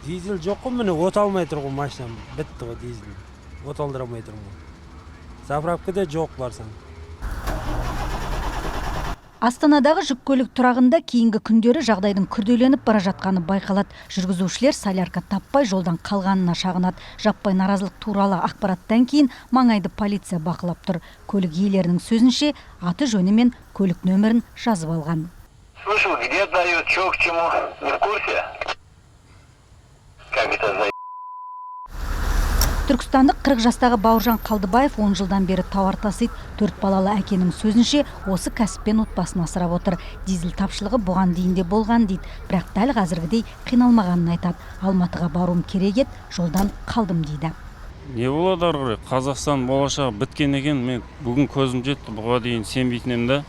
Дизель жоқ қой, міне от алмай тұр ғой машинам. Бітті ғой дизель. От алдыра алмай тұрмын ғой. Заправкада жоқ барсаң. Астанадағы жүк көлік тұрағында кейінгі күндері жағдайдың күрделеніп бара жатқаны байқалады. Жүргізушілер солярка таппай жолдан қалғанына шағынады. Жаппай наразылық туралы ақпараттан кейін маңайды полиция бақылап тұр. Көлік иелерінің сөзінше аты жөні мен көлік нөмірін жазып алған. Слышал, где дают, что к чему, не в курсе? Как это за... Түркістандық 40 жастағы Бауыржан Қалдыбаев 10 жылдан бері тауар тасиды. 4 балалы әкенің сөзінше осы кәсіппен отбасын асырап отыр. Дизель тапшылығы бұған дейін де болған дейді. Бірақ дәл қазіргідей қиналмағанын айтады. Алматыға баруым керек еді, жолдан қалдым дейді. Не болады ары қарай? Қазақстан болашағы біткен екен. Мен бүгін көзім жетті, бұға дейін сенбейтін едім да.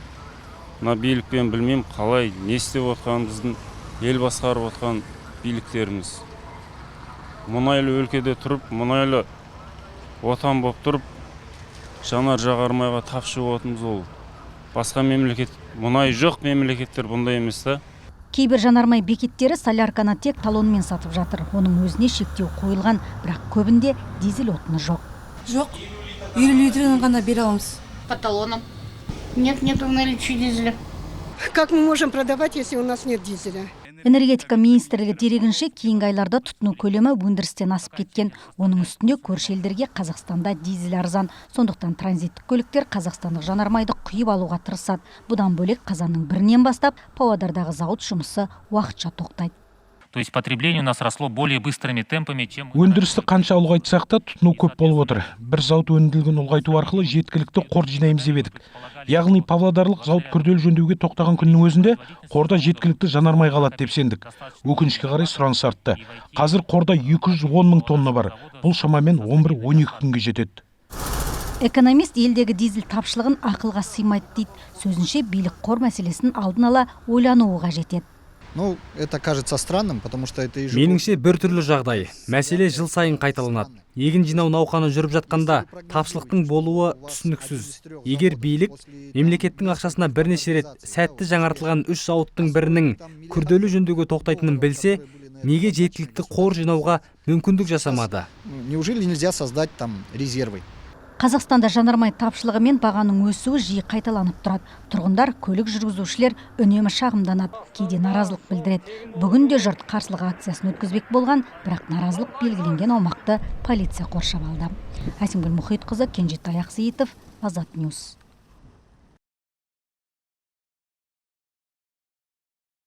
Мына билікпен білмеймін қалай не істеп отқан біздің ел басқарып отқан биліктеріміз. Мұнайлы өлкеде тұрып, мұнайлы отан болып тұрып, жанар жағармайға тапшы отымыз ол. Басқа мемлекет, мұнай жоқ мемлекеттер бұндай емес та. Кейбір жанармай бекеттері солярканы тек талонмен сатып жатыр. Оның өзіне шектеу қойылған, бірақ көбінде дизель отыны жоқ. Жоқ, 50 литрін ғана бере аламыз. По талонам. Нет в наличии дизеля. Как мы можем продавать, если у нас нет дизеля? Энергетика министрлігі дерегінше кейінгі айларда тұтыну көлемі өндірістен асып кеткен. Оның үстінде көрші елдерге Қазақстанда дизель арзан. Сондықтан транзиттік көліктер қазақстандық жанармайды құйып алуға тырысады. Бұдан бөлек қазанның 1-нен бастап Павлодардағы зауыт жұмысы уақытша тоқтайды. То есть потребление у нас росло более быстрыми темпами, чем... Өндірісті қанша ұлғайтсақ та тұтыну көп болып отыр. Бір зауыт өнімділігін ұлғайту арқылы жеткілікті қор жинаймыз деп едік. Яғни Павлодарлық зауыт күрделі жөндеуге тоқтаған күннің өзінде қорда жеткілікті жанармай қалады деп сендік. Өкінішке қарай сұраныс артты. Қазір қорда 210 мың тонна бар. Бұл шамамен 11-12 күнге жетеді. Экономист елдегі дизель тапшылығын ақылға сыймайды дейді. Сөзінше билік қор мәселесін алдын ала ойлануы қажет еді. Ну, это кажется странным, потому что это Меніңше бір түрлі жағдай. Мәселе жыл сайын қайталанады. Егін жинау науқаны жүріп жатқанда тапшылықтың болуы түсініксіз. Егер билік мемлекеттің ақшасына бірнеше рет сәтті жаңартылған 3 зауыттың бірінің күрделі жөндеуге тоқтайтынын білсе, неге жеткілікті қор жинауға мүмкіндік жасамады? Неужели нельзя создать там резервы? Қазақстанда жанармай тапшылығы мен бағаның өсуі жиі қайталанып тұрады. Тұрғындар, көлік жүргізушілер үнемі шағымданады, кейде наразылық білдіреді. Бүгін де жұрт қарсылық акциясын өткізбек болған, бірақ наразылық белгіленген аумақты полиция қоршап алды. Әсемгүл Мұхитқызы, Кенжетай Ақсейітов, Азат Ньюс.